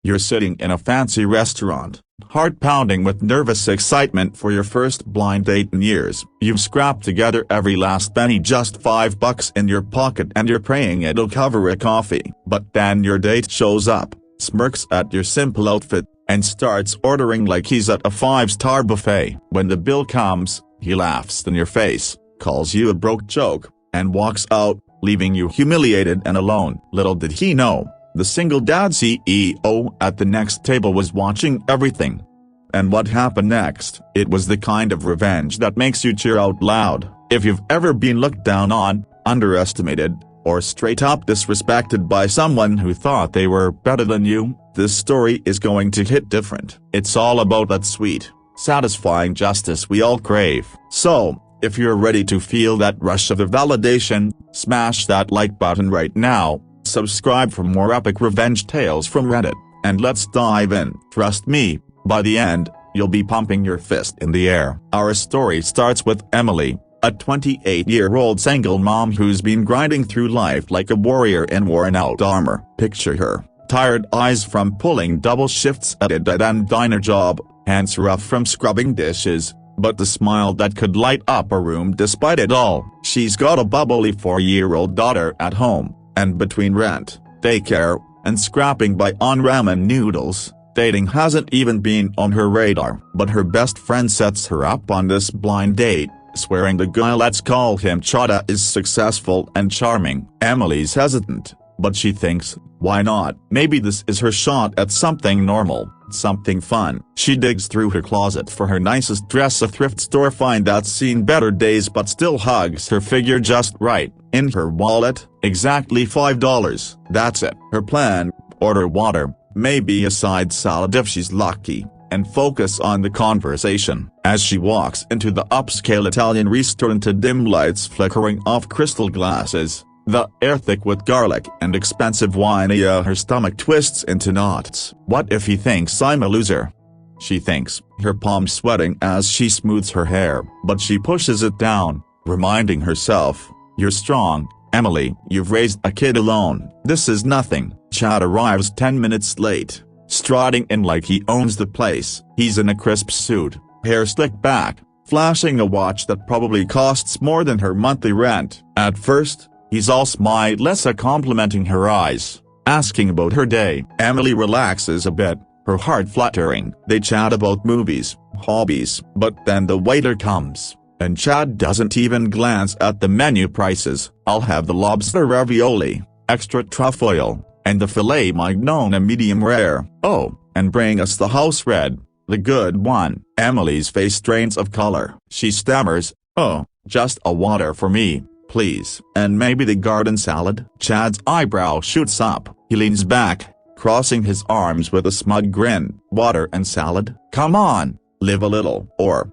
You're sitting in a fancy restaurant, heart pounding with nervous excitement for your first blind date in years. You've scrapped together every last penny, just $5 in your pocket, and you're praying it'll cover a coffee. But then your date shows up, smirks at your simple outfit, and starts ordering like he's at a 5-star buffet. When the bill comes, he laughs in your face, calls you a broke joke, and walks out, leaving you humiliated and alone. Little did he know, the single dad CEO at the next table was watching everything. And what happened next? It was the kind of revenge that makes you cheer out loud. If you've ever been looked down on, underestimated, or straight up disrespected by someone who thought they were better than you, this story is going to hit different. It's all about that sweet, satisfying justice we all crave. So, if you're ready to feel that rush of validation, smash that like button right now, subscribe for more epic revenge tales from Reddit, and let's dive in. Trust me, by the end, you'll be pumping your fist in the air. Our story starts with Emily, a 28-year-old single mom who's been grinding through life like a warrior in worn-out armor. Picture her, tired eyes from pulling double shifts at a dead-end diner job, hands rough from scrubbing dishes, but the smile that could light up a room despite it all. She's got a bubbly 4-year-old daughter at home, and between rent, daycare, and scrapping by on ramen noodles, dating hasn't even been on her radar. But her best friend sets her up on this blind date, swearing the guy, let's call him Chada, is successful and charming. Emily's hesitant, but she thinks, why not? Maybe this is her shot at something normal, something fun. She digs through her closet for her nicest dress, a thrift store find that's seen better days but still hugs her figure just right. In her wallet, exactly $5. That's it. Her plan: order water, maybe a side salad if she's lucky, and focus on the conversation. As she walks into the upscale Italian restaurant, dim lights flickering off crystal glasses, the air thick with garlic and expensive wine, her stomach twists into knots. What if he thinks I'm a loser? She thinks, her palms sweating as she smooths her hair, but she pushes it down, reminding herself, you're strong, Emily, you've raised a kid alone. This is nothing. Chad arrives 10 minutes late, striding in like he owns the place. He's in a crisp suit, hair slicked back, flashing a watch that probably costs more than her monthly rent. At first, he's all smile, complimenting her eyes, asking about her day. Emily relaxes a bit, her heart fluttering. They chat about movies, hobbies, but then the waiter comes, and Chad doesn't even glance at the menu prices. I'll have the lobster ravioli, extra truffle, and the filet mignon, a medium rare. Oh, and bring us the house red, the good one. Emily's face drains of color. She stammers, oh, just a water for me, please. And maybe the garden salad? Chad's eyebrow shoots up. He leans back, crossing his arms with a smug grin. Water and salad? Come on, live a little. Or,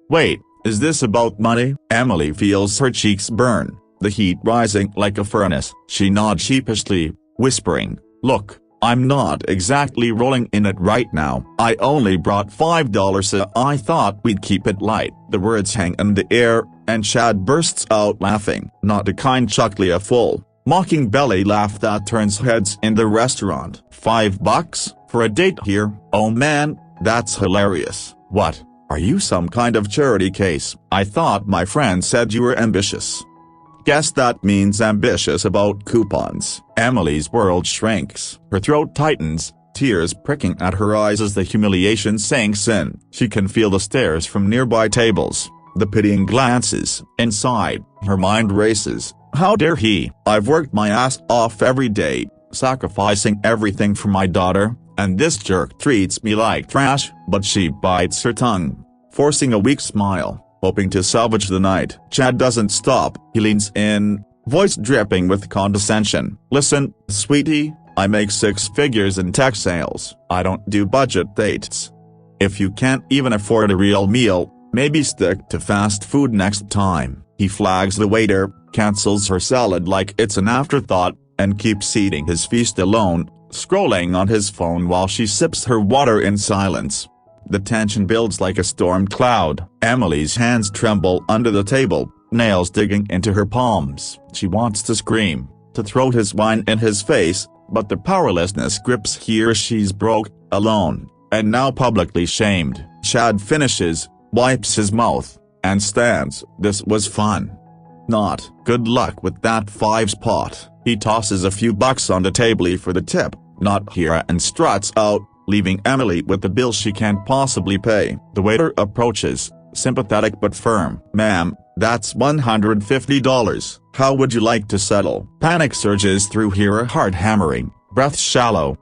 wait, is this about money? Emily feels her cheeks burn, the heat rising like a furnace. She nods sheepishly, whispering, look, I'm not exactly rolling in it right now. I only brought $5, so I thought we'd keep it light. The words hang in the air, and Chad bursts out laughing. Not the kind chuckly, a full, mocking belly laugh that turns heads in the restaurant. $5 for a date here? Oh man, that's hilarious. What, are you some kind of charity case? I thought my friend said you were ambitious. Guess that means ambitious about coupons. Emily's world shrinks. Her throat tightens, tears pricking at her eyes as the humiliation sinks in. She can feel the stares from nearby tables, the pitying glances. Inside, her mind races. How dare he? I've worked my ass off every day, sacrificing everything for my daughter, and this jerk treats me like trash. But she bites her tongue, forcing a weak smile, hoping to salvage the night. Chad doesn't stop. He leans in, voice dripping with condescension. Listen, sweetie, I make 6 figures in tech sales. I don't do budget dates. If you can't even afford a real meal, maybe stick to fast food next time. He flags the waiter, cancels her salad like it's an afterthought, and keeps eating his feast alone, scrolling on his phone while she sips her water in silence. The tension builds like a storm cloud. Emily's hands tremble under the table, nails digging into her palms. She wants to scream, to throw his wine in his face, but the powerlessness grips here. She's broke, alone, and now publicly shamed. Chad finishes, wipes his mouth, and stands. This was fun. Not. Good luck with that 5 spot. He tosses a few bucks on the table for the tip, not here, and struts out, leaving Emily with the bill she can't possibly pay. The waiter approaches, sympathetic but firm. "Ma'am, that's $150. How would you like to settle?" Panic surges through her, heart hammering, breath shallow.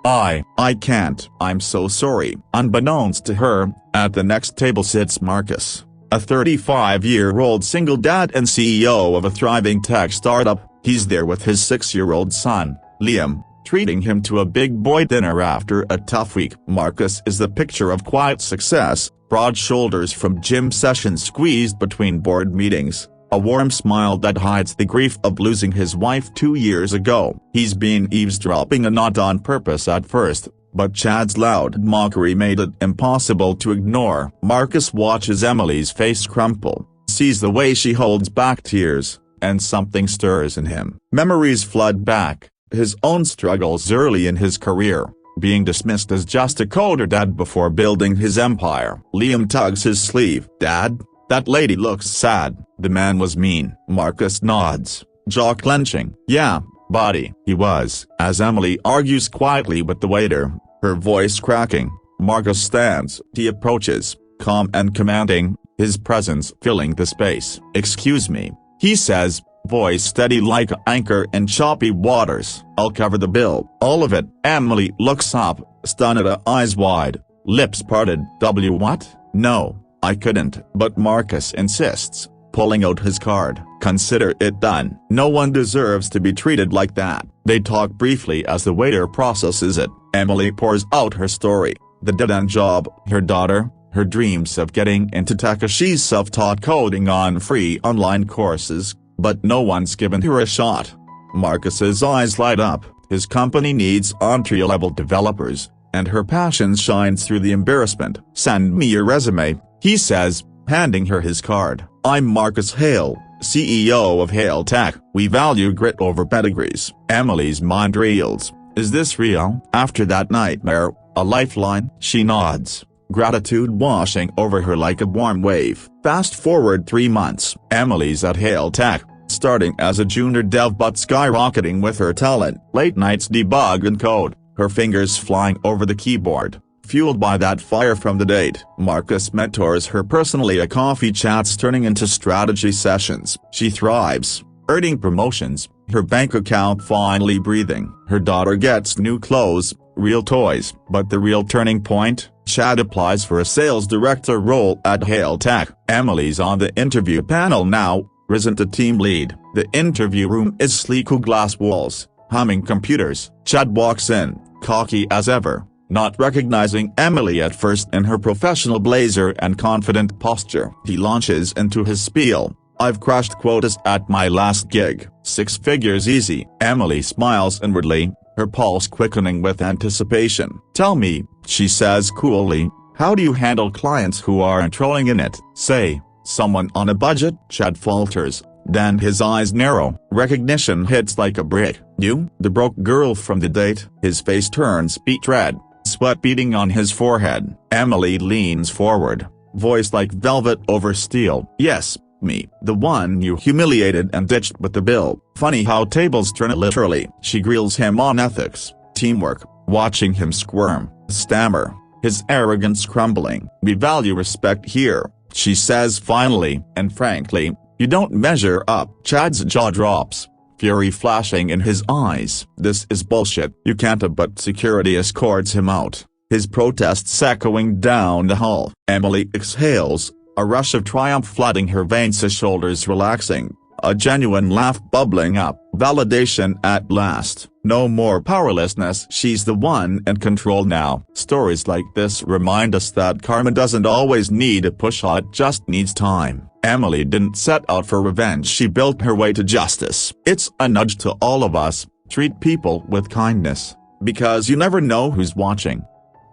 I can't. I'm so sorry." Unbeknownst to her, at the next table sits Marcus, a 35-year-old single dad and CEO of a thriving tech startup. He's there with his 6-year-old son, Liam, treating him to a big boy dinner after a tough week. Marcus is the picture of quiet success, broad shoulders from gym sessions squeezed between board meetings, a warm smile that hides the grief of losing his wife 2 years ago. He's been eavesdropping, and not on purpose at first, but Chad's loud mockery made it impossible to ignore. Marcus watches Emily's face crumple, sees the way she holds back tears, and something stirs in him. Memories flood back, his own struggles early in his career, being dismissed as just a coder dad before building his empire. Liam tugs his sleeve. "Dad? That lady looks sad." "The man was mean." Marcus nods, jaw clenching. "Yeah, buddy, he was." As Emily argues quietly with the waiter, her voice cracking, Marcus stands. He approaches, calm and commanding, his presence filling the space. "Excuse me," he says, voice steady like an anchor in choppy waters. "I'll cover the bill." "All of it?" Emily looks up, stunned, eyes wide, lips parted. What? "No, I couldn't." But Marcus insists, pulling out his card. "Consider it done." No one deserves to be treated like that. They talk briefly as the waiter processes it. Emily pours out her story, the dead-end job, her daughter, her dreams of getting into tech. She's self-taught coding on free online courses, but no one's given her a shot. Marcus's eyes light up. His company needs entry-level developers, and her passion shines through the embarrassment. "Send me your resume," he says, handing her his card. "I'm Marcus Hale, CEO of Hale Tech. We value grit over pedigrees." Emily's mind reels. Is this real? After that nightmare, a lifeline? She nods, gratitude washing over her like a warm wave. Fast forward 3 months. Emily's at Hale Tech, starting as a junior dev but skyrocketing with her talent. Late nights debug and code, her fingers flying over the keyboard, fueled by that fire from the date. Marcus mentors her personally, a coffee chats turning into strategy sessions. She thrives, earning promotions, her bank account finally breathing. Her daughter gets new clothes, real toys. But the real turning point? Chad applies for a sales director role at Hale Tech. Emily's on the interview panel now, risen to team lead. The interview room is sleek glass walls, humming computers. Chad walks in, cocky as ever, not recognizing Emily at first in her professional blazer and confident posture. He launches into his spiel. "I've crushed quotas at my last gig, 6 figures easy." Emily smiles inwardly, her pulse quickening with anticipation. "Tell me," she says coolly, "how do you handle clients who aren't trolling in it? Say, someone on a budget?" Chad falters, then his eyes narrow. Recognition hits like a brick. "You, the broke girl from the date?" His face turns beet red, sweat beading on his forehead. Emily leans forward, voice like velvet over steel. "Yes, me. The one you humiliated and ditched with the bill." Funny how tables turn literally. She grills him on ethics, teamwork, watching him squirm, stammer, his arrogance crumbling. "We value respect here," she says finally, "and frankly, you don't measure up." Chad's jaw drops, fury flashing in his eyes. This is bullshit. "You can't." But security escorts him out, his protests echoing down the hall. Emily exhales, a rush of triumph flooding her veins, her shoulders relaxing, a genuine laugh bubbling up. Validation at last. No more powerlessness. She's the one in control now. Stories like this remind us that karma doesn't always need a push, it just needs time. Emily didn't set out for revenge, she built her way to justice. It's a nudge to all of us: treat people with kindness, because you never know who's watching,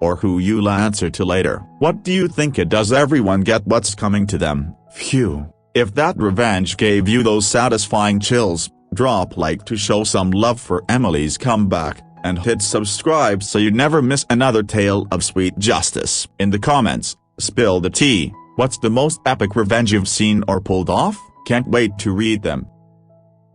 or who you'll answer to later. What do you think? Does everyone get what's coming to them? Phew. If that revenge gave you those satisfying chills, drop like to show some love for Emily's comeback, and hit subscribe so you never miss another tale of sweet justice. In the comments, spill the tea. What's the most epic revenge you've seen or pulled off? Can't wait to read them.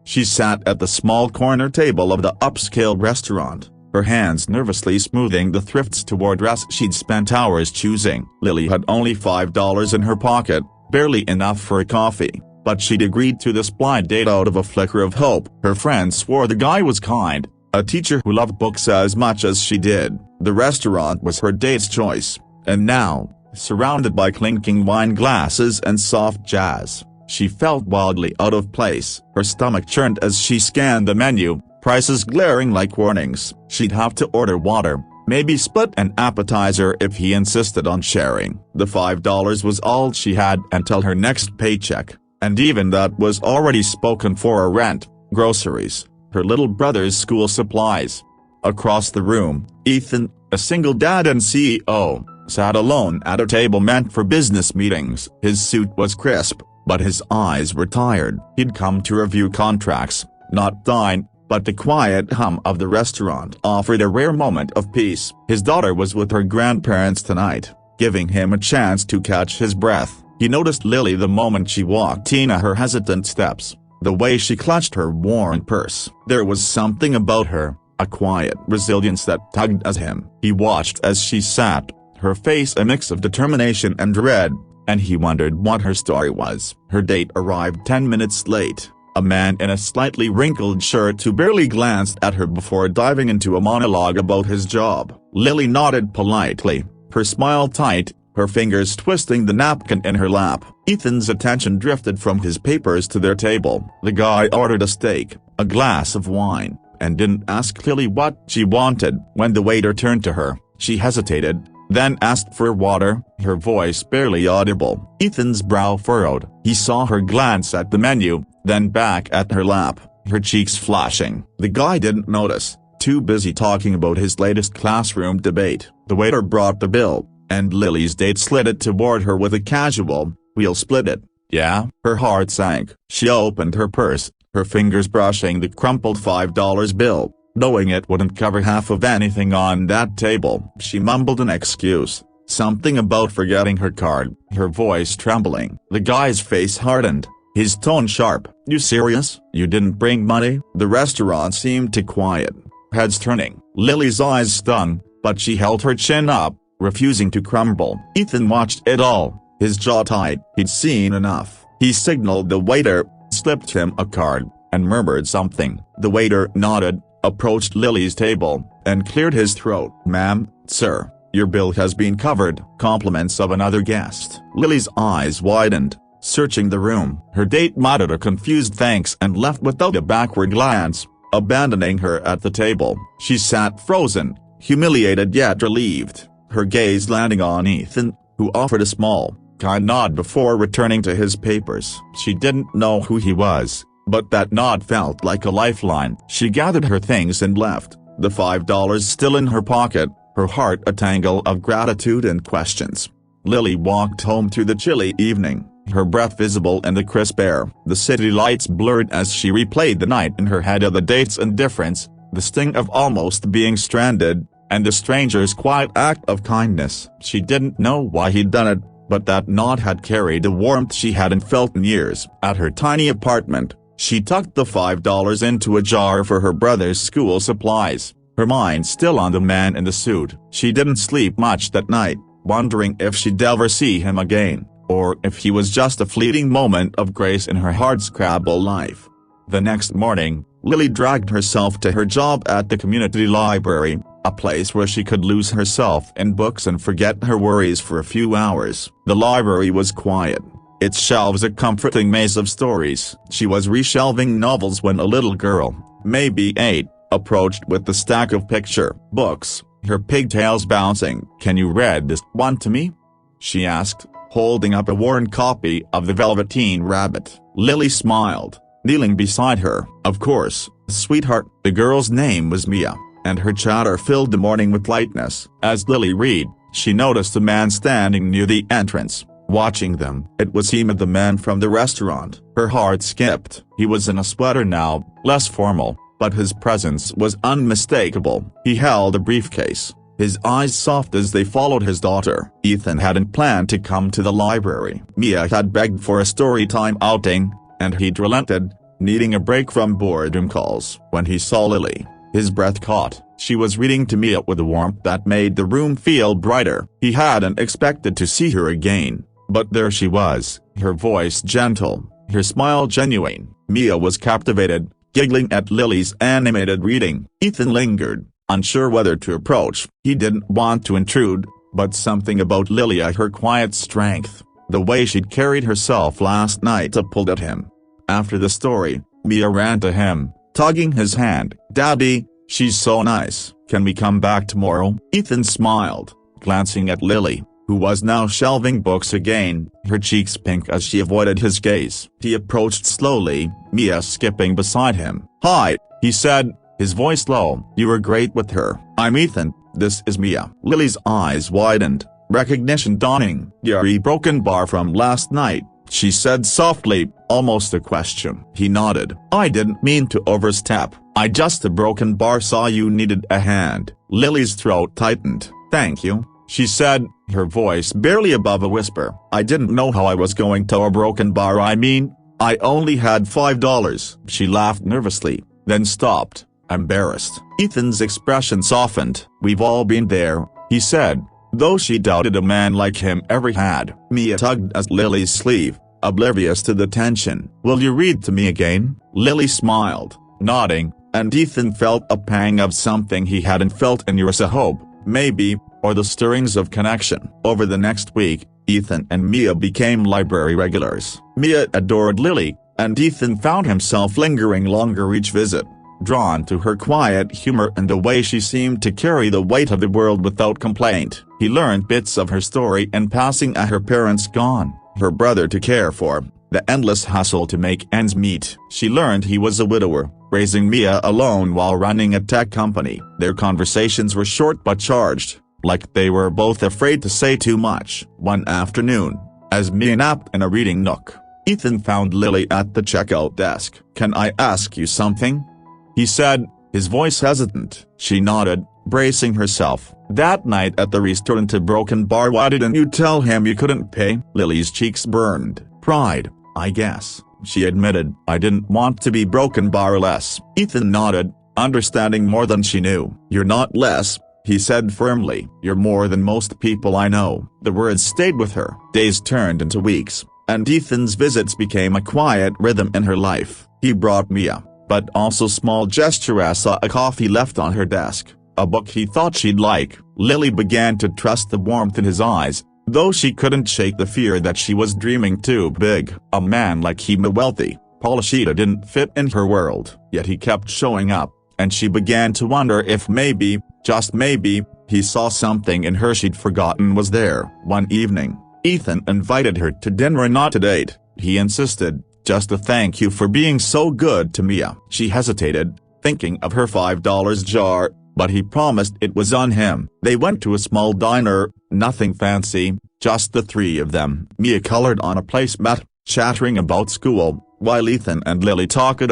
She sat at the small corner table of the upscale restaurant, her hands nervously smoothing the thrifts toward dress she'd spent hours choosing. Lily had only $5 in her pocket, barely enough for a coffee, but she'd agreed to this blind date out of a flicker of hope. Her friends swore the guy was kind, a teacher who loved books as much as she did. The restaurant was her date's choice, and now, surrounded by clinking wine glasses and soft jazz, she felt wildly out of place. Her stomach churned as she scanned the menu, prices glaring like warnings. She'd have to order water, maybe split an appetizer if he insisted on sharing. The $5 was all she had until her next paycheck, and even that was already spoken for: a rent, groceries, her little brother's school supplies. Across the room, Ethan, a single dad and CEO, sat alone at a table meant for business meetings. His suit was crisp, but his eyes were tired. He'd come to review contracts, not dine, but the quiet hum of the restaurant offered a rare moment of peace. His daughter was with her grandparents tonight, giving him a chance to catch his breath. He noticed Lily the moment she walked in, her hesitant steps, the way she clutched her worn purse. There was something about her, a quiet resilience that tugged at him. He watched as she sat, her face a mix of determination and dread, and he wondered what her story was. Her date arrived 10 minutes late, a man in a slightly wrinkled shirt who barely glanced at her before diving into a monologue about his job. Lily nodded politely, her smile tight, her fingers twisting the napkin in her lap. Ethan's attention drifted from his papers to their table. The guy ordered a steak, a glass of wine, and didn't ask Lily what she wanted. When the waiter turned to her, she hesitated, then asked for water, her voice barely audible. Ethan's brow furrowed. He saw her glance at the menu, then back at her lap, her cheeks flashing. The guy didn't notice, too busy talking about his latest classroom debate. The waiter brought the bill, and Lily's date slid it toward her with a casual, "We'll split it." "Yeah?" Her heart sank. She opened her purse, her fingers brushing the crumpled $5 bill. Knowing it wouldn't cover half of anything on that table, she mumbled an excuse, something about forgetting her card, her voice trembling. The guy's face hardened, his tone sharp. "You serious? You didn't bring money?" The restaurant seemed to quiet, heads turning. Lily's eyes stung, but she held her chin up, refusing to crumble. Ethan watched it all, his jaw tight. He'd seen enough. He signaled the waiter, slipped him a card, and murmured something. The waiter nodded, approached Lily's table, and cleared his throat. "Ma'am, sir, your bill has been covered." Compliments of another guest. Lily's eyes widened, searching the room. Her date muttered a confused thanks and left without a backward glance, abandoning her at the table. She sat frozen, humiliated yet relieved, her gaze landing on Ethan, who offered a small, kind nod before returning to his papers. She didn't know who he was, but that nod felt like a lifeline. She gathered her things and left, the $5 still in her pocket, her heart a tangle of gratitude and questions. Lily walked home through the chilly evening, her breath visible in the crisp air. The city lights blurred as she replayed the night in her head, of the date's indifference, the sting of almost being stranded, and the stranger's quiet act of kindness. She didn't know why he'd done it, but that nod had carried a warmth she hadn't felt in years. At her tiny apartment, she tucked the $5 into a jar for her brother's school supplies, her mind still on the man in the suit. She didn't sleep much that night, wondering if she'd ever see him again, or if he was just a fleeting moment of grace in her hardscrabble life. The next morning, Lily dragged herself to her job at the community library, a place where she could lose herself in books and forget her worries for a few hours. The library was quiet, its shelves a comforting maze of stories. She was reshelving novels when a little girl, maybe 8, approached with the stack of picture books, her pigtails bouncing. "Can you read this one to me?" she asked, holding up a worn copy of The Velveteen Rabbit. Lily smiled, kneeling beside her. "Of course, sweetheart." The girl's name was Mia, and her chatter filled the morning with lightness. As Lily read, she noticed a man standing near the entrance, Watching them, it was him, the man from the restaurant. Her heart skipped. He was in a sweater now, less formal, but his presence was unmistakable. He held a briefcase, his eyes soft as they followed his daughter. Ethan hadn't planned to come to the library. Mia had begged for a storytime outing, and he'd relented, needing a break from boredom calls. When he saw Lily, his breath caught. She was reading to Mia with a warmth that made the room feel brighter. He hadn't expected to see her again, but there she was, her voice gentle, her smile genuine. Mia was captivated, giggling at Lily's animated reading. Ethan lingered, unsure whether to approach. He didn't want to intrude, but something about Lily, her quiet strength, the way she'd carried herself last night, pulled at him. After the story, Mia ran to him, tugging his hand. "Daddy, she's so nice. Can we come back tomorrow?" Ethan smiled, glancing at Lily, who was now shelving books again, her cheeks pink as she avoided his gaze. He approached slowly, Mia skipping beside him. "Hi," he said, his voice low. "You were great with her." "I'm Ethan, this is Mia." Lily's eyes widened, recognition dawning. "Your broken bar from last night," she said softly, almost a question. He nodded. "I didn't mean to overstep. I just a broken bar, saw you needed a hand." Lily's throat tightened. "Thank you," she said, her voice barely above a whisper. "I didn't know how I was going to a broken bar. I mean, I only had $5. She laughed nervously, then stopped, embarrassed. Ethan's expression softened. "We've all been there," he said, though she doubted a man like him ever had. Mia tugged at Lily's sleeve, oblivious to the tension. "Will you read to me again?" Lily smiled, nodding, and Ethan felt a pang of something he hadn't felt in years, a hope, maybe, or the stirrings of connection. Over the next week, Ethan and Mia became library regulars. Mia adored Lily, and Ethan found himself lingering longer each visit, drawn to her quiet humor and the way she seemed to carry the weight of the world without complaint. He learned bits of her story in passing, her parents gone, her brother to care for, the endless hustle to make ends meet. She learned he was a widower, raising Mia alone while running a tech company. Their conversations were short but charged, like they were both afraid to say too much. One afternoon, as Mia napped in a reading nook, Ethan found Lily at the checkout desk. "Can I ask you something?" he said, his voice hesitant. She nodded, bracing herself. "That night at the restaurant, a broken bar, why didn't you tell him you couldn't pay?" Lily's cheeks burned. "Pride, I guess," she admitted. "I didn't want to be broken bar-less." Ethan nodded, understanding more than she knew. "You're not less," he said firmly. "You're more than most people I know." The words stayed with her. Days turned into weeks, and Ethan's visits became a quiet rhythm in her life. He brought Mia, but also small gestures, a coffee left on her desk, a book he thought she'd like. Lily began to trust the warmth in his eyes, though she couldn't shake the fear that she was dreaming too big. A man like him, a wealthy, polished, didn't fit in her world. Yet he kept showing up, and she began to wonder if maybe, just maybe, he saw something in her she'd forgotten was there. One evening, Ethan invited her to dinner, not to date, he insisted, just to thank you for being so good to Mia. She hesitated, thinking of her $5 jar, but he promised it was on him. They went to a small diner, nothing fancy, just the three of them. Mia colored on a placemat, chattering about school, while Ethan and Lily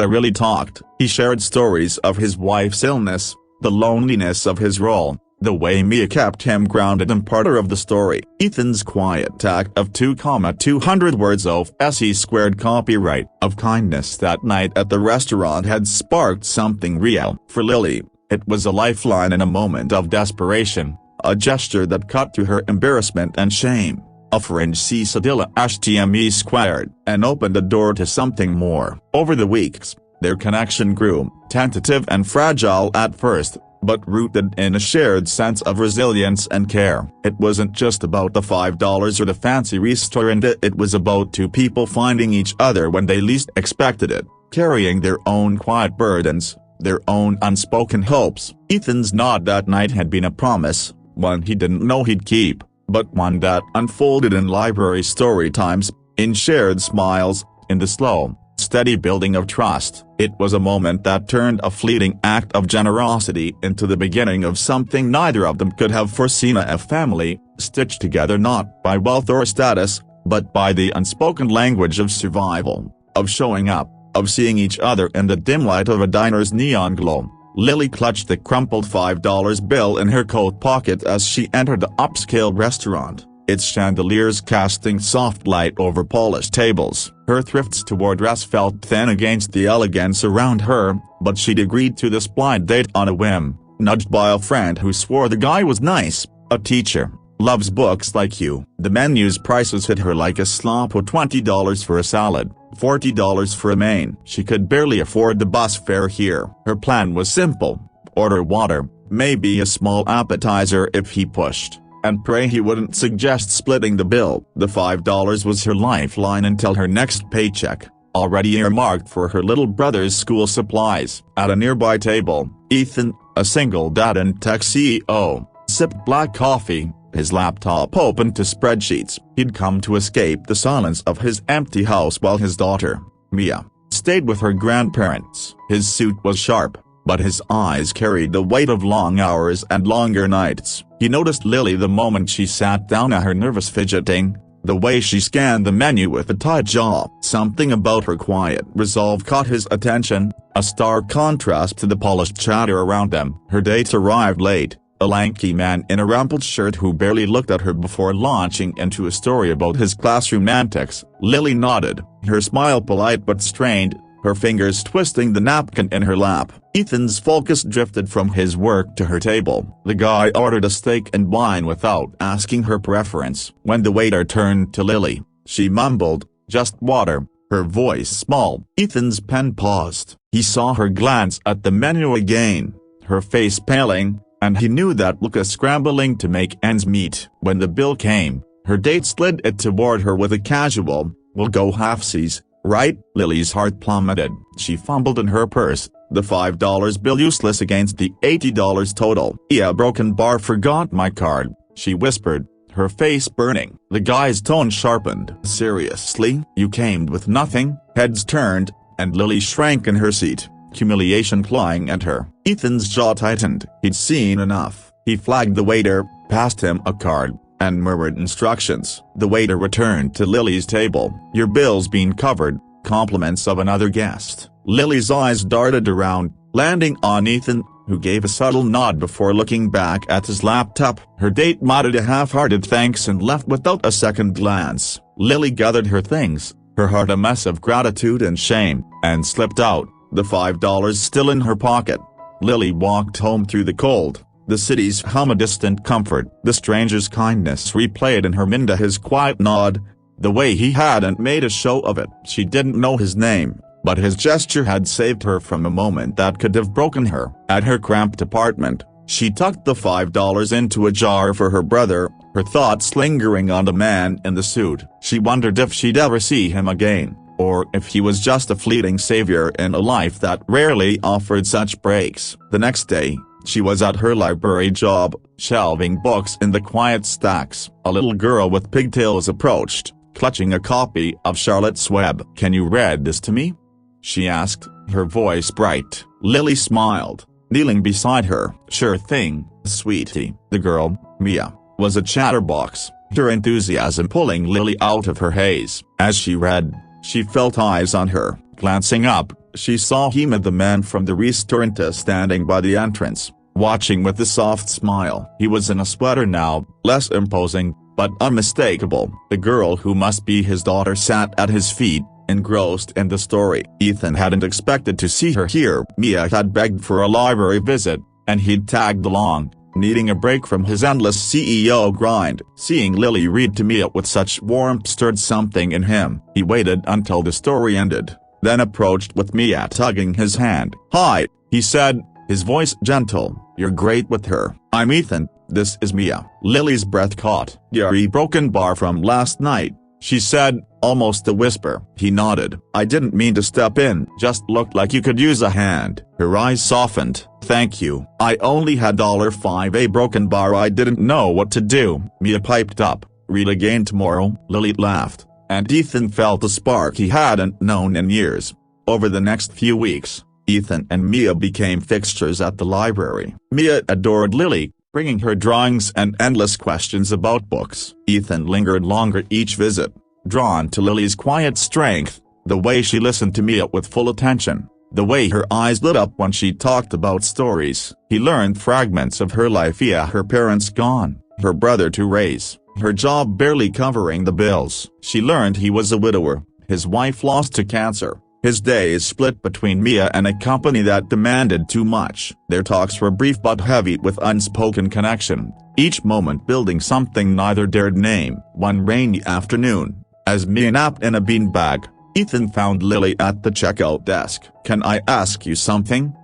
really talked. He shared stories of his wife's illness, the loneliness of his role, the way Mia kept him grounded, and part of the story, Ethan's quiet act of 2,200 words of SE² copyright of kindness that night at the restaurant had sparked something real. For Lily, it was a lifeline in a moment of desperation, a gesture that cut through her embarrassment and shame, a fringe cisadilla HTME², and opened the door to something more. Over the weeks, their connection grew, tentative and fragile at first, but rooted in a shared sense of resilience and care. It wasn't just about the $5 or the fancy restaurant, it was about two people finding each other when they least expected it, carrying their own quiet burdens, their own unspoken hopes. Ethan's nod that night had been a promise, one he didn't know he'd keep, but one that unfolded in library story times, in shared smiles, in the slow, steady building of trust. It was a moment that turned a fleeting act of generosity into the beginning of something neither of them could have foreseen, a family, stitched together not by wealth or status, but by the unspoken language of survival, of showing up, of seeing each other in the dim light of a diner's neon glow. Lily clutched the crumpled $5 bill in her coat pocket as she entered the upscale restaurant, its chandeliers casting soft light over polished tables. Her thrift store dress felt thin against the elegance around her, but she'd agreed to this blind date on a whim, nudged by a friend who swore the guy was nice, a teacher, loves books like you. The menu's prices hit her like a slap. $20 for a salad, $40 for a main. She could barely afford the bus fare here. Her plan was simple: order water, maybe a small appetizer if he pushed, and pray he wouldn't suggest splitting the bill. The $5 was her lifeline until her next paycheck, already earmarked for her little brother's school supplies. At a nearby table, Ethan, a single dad and tech CEO, sipped black coffee, his laptop open to spreadsheets. He'd come to escape the silence of his empty house while his daughter, Mia, stayed with her grandparents. His suit was sharp, but his eyes carried the weight of long hours and longer nights. He noticed Lily the moment she sat down at her, nervous fidgeting, the way she scanned the menu with a tight jaw. Something about her quiet resolve caught his attention, a stark contrast to the polished chatter around them. Her date arrived late, a lanky man in a rumpled shirt who barely looked at her before launching into a story about his classroom antics. Lily nodded, her smile polite but strained, her fingers twisting the napkin in her lap. Ethan's focus drifted from his work to her table. The guy ordered a steak and wine without asking her preference. When the waiter turned to Lily, she mumbled, "Just water," her voice small. Ethan's pen paused. He saw her glance at the menu again, her face paling, and he knew that look, as scrambling to make ends meet. When the bill came, her date slid it toward her with a casual, "We'll go halfsies, right?" Lily's heart plummeted. She fumbled in her purse, the $5 bill useless against the $80 total. "Yeah, broken bar, forgot my card," she whispered, her face burning. The guy's tone sharpened. "Seriously? You came with nothing?" Heads turned, and Lily shrank in her seat, humiliation clawing at her. Ethan's jaw tightened. He'd seen enough. He flagged the waiter, passed him a card, and murmured instructions. The waiter returned to Lily's table. "Your bill's been covered, compliments of another guest." Lily's eyes darted around, landing on Ethan, who gave a subtle nod before looking back at his laptop. Her date nodded a half-hearted thanks and left without a second glance. Lily gathered her things, her heart a mess of gratitude and shame, and slipped out, the $5 still in her pocket. Lily walked home through the cold, the city's hum a distant comfort. The stranger's kindness replayed in her mind, his quiet nod, the way he hadn't made a show of it. She didn't know his name, but his gesture had saved her from a moment that could have broken her. At her cramped apartment, she tucked the $5 into a jar for her brother, her thoughts lingering on the man in the suit. She wondered if she'd ever see him again, or if he was just a fleeting savior in a life that rarely offered such breaks. The next day, she was at her library job, shelving books in the quiet stacks. A little girl with pigtails approached, clutching a copy of Charlotte's Web. "Can you read this to me?" she asked, her voice bright. Lily smiled, kneeling beside her. "Sure thing, sweetie." The girl, Mia, was a chatterbox, her enthusiasm pulling Lily out of her haze. As she read, she felt eyes on her. Glancing up, she saw Hema, the man from the restaurant, standing by the entrance, watching with a soft smile. He was in a sweater now, less imposing, but unmistakable. The girl who must be his daughter sat at his feet, engrossed in the story. Ethan hadn't expected to see her here. Mia had begged for a library visit, and he'd tagged along, needing a break from his endless CEO grind. Seeing Lily read to Mia with such warmth stirred something in him. He waited until the story ended, then approached with Mia tugging his hand. "Hi," he said, his voice gentle. "You're great with her." "I'm Ethan, this is Mia." Lily's breath caught. "Your broken bar from last night," she said, almost a whisper. He nodded. "I didn't mean to step in, just looked like you could use a hand." Her eyes softened. "Thank you. I only had $5, a broken bar, I didn't know what to do." Mia piped up. "Read again tomorrow." Lily laughed, and Ethan felt a spark he hadn't known in years. Over the next few weeks, Ethan and Mia became fixtures at the library. Mia adored Lily, bringing her drawings and endless questions about books. Ethan lingered longer each visit, drawn to Lily's quiet strength, the way she listened to Mia with full attention, the way her eyes lit up when she talked about stories. He learned fragments of her life via her parents gone, her brother to raise, her job barely covering the bills. She learned he was a widower, his wife lost to cancer, his days split between Mia and a company that demanded too much. Their talks were brief but heavy with unspoken connection, each moment building something neither dared name. One rainy afternoon, as Mia napped in a beanbag, Ethan found Lily at the checkout desk. "Can I ask you something?"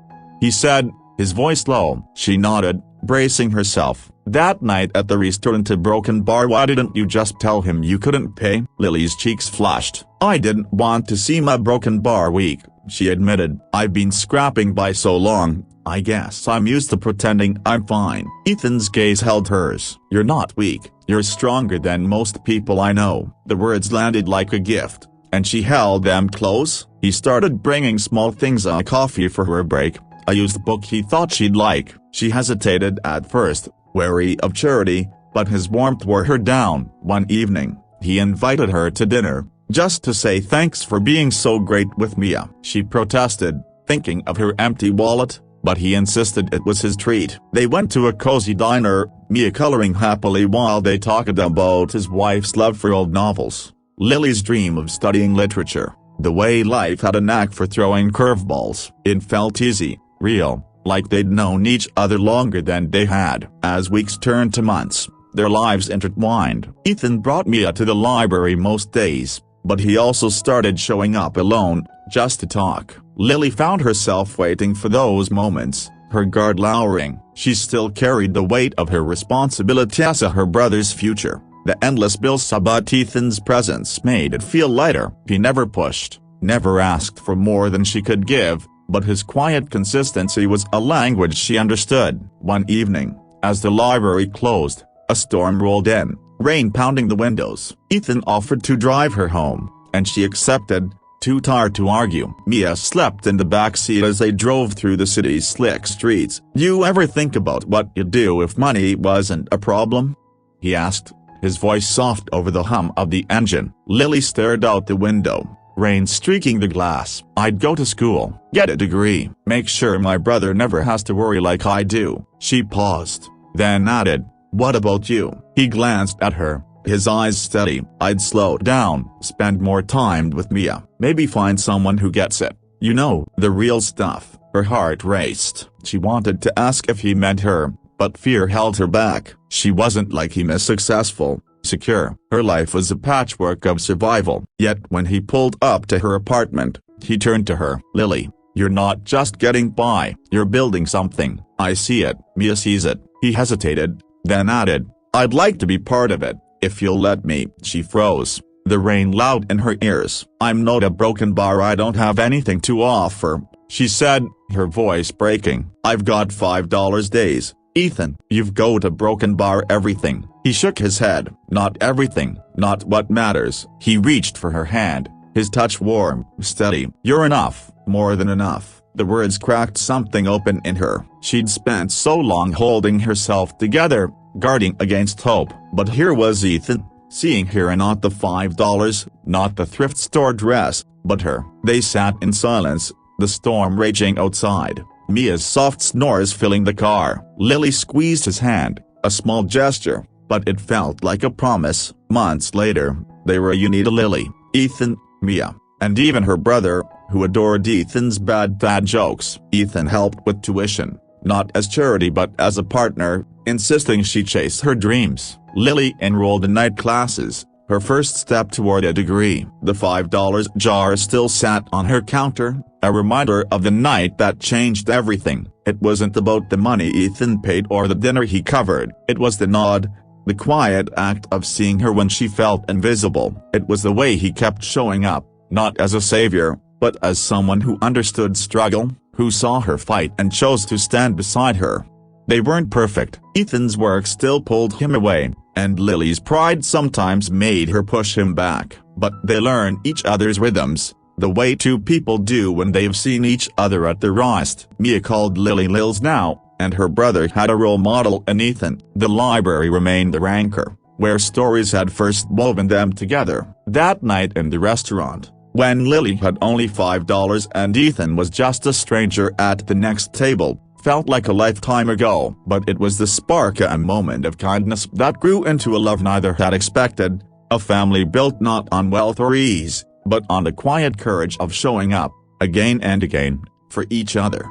he said, his voice low. She nodded, bracing herself. "That night at the restaurant at Broken Bar, why didn't you just tell him you couldn't pay?" Lily's cheeks flushed. "I didn't want to seem a broken bar weak," she admitted. "I've been scrapping by so long, I guess I'm used to pretending I'm fine." Ethan's gaze held hers. "You're not weak, you're stronger than most people I know." The words landed like a gift, and she held them close. He started bringing small things, a coffee for her break, a used book he thought she'd like. She hesitated at first, wary of charity, but his warmth wore her down. One evening, he invited her to dinner, just to say thanks for being so great with Mia. She protested, thinking of her empty wallet, but he insisted it was his treat. They went to a cozy diner, Mia coloring happily while they talked about his wife's love for old novels, Lily's dream of studying literature, the way life had a knack for throwing curveballs. It felt easy, real, like they'd known each other longer than they had. As weeks turned to months, their lives intertwined. Ethan brought Mia to the library most days, but he also started showing up alone, just to talk. Lily found herself waiting for those moments, her guard lowering. She still carried the weight of her responsibility as her brother's future. The endless bills, but Ethan's presence made it feel lighter. He never pushed, never asked for more than she could give, but his quiet consistency was a language she understood. One evening, as the library closed, a storm rolled in, rain pounding the windows. Ethan offered to drive her home, and she accepted, too tired to argue. Mia slept in the back seat as they drove through the city's slick streets. "You ever think about what you'd do if money wasn't a problem?" he asked, his voice soft over the hum of the engine. Lily stared out the window, rain streaking the glass. "I'd go to school, get a degree, make sure my brother never has to worry like I do." She paused, then added, "What about you?" He glanced at her, his eyes steady. "I'd slow down, spend more time with Mia, maybe find someone who gets it, you know, the real stuff." Her heart raced. She wanted to ask if he meant her, but fear held her back. She wasn't like him, as successful, secure. Her life was a patchwork of survival. Yet when he pulled up to her apartment, he turned to her. "Lily, you're not just getting by, you're building something. I see it." Mia sees it. He hesitated, then added, "I'd like to be part of it, if you'll let me." She froze, the rain loud in her ears. "I'm not a broken bar, I don't have anything to offer," she said, her voice breaking. "I've got $5 days. Ethan, you've got a broken bar everything." He shook his head. "Not everything, not what matters." He reached for her hand, his touch warm, steady. "You're enough, more than enough." The words cracked something open in her. She'd spent so long holding herself together, guarding against hope. But here was Ethan, seeing her, not the $5, not the thrift store dress, but her. They sat in silence, the storm raging outside, Mia's soft snores filling the car. Lily squeezed his hand, a small gesture, but it felt like a promise. Months later, they were united. Lily, Ethan, Mia, and even her brother, who adored Ethan's bad dad jokes. Ethan helped with tuition, not as charity but as a partner, insisting she chase her dreams. Lily enrolled in night classes, her first step toward a degree. The $5 jar still sat on her counter, a reminder of the night that changed everything. It wasn't about the money Ethan paid or the dinner he covered. It was the nod, the quiet act of seeing her when she felt invisible. It was the way he kept showing up, not as a savior, but as someone who understood struggle, who saw her fight and chose to stand beside her. They weren't perfect. Ethan's work still pulled him away, and Lily's pride sometimes made her push him back. But they learned each other's rhythms, the way two people do when they've seen each other at their rawest. Mia called Lily Lils now, and her brother had a role model in Ethan. The library remained their anchor, where stories had first woven them together. That night in the restaurant, when Lily had only $5 and Ethan was just a stranger at the next table, felt like a lifetime ago. But it was the spark, a moment of kindness that grew into a love neither had expected, a family built not on wealth or ease, but on the quiet courage of showing up, again and again, for each other.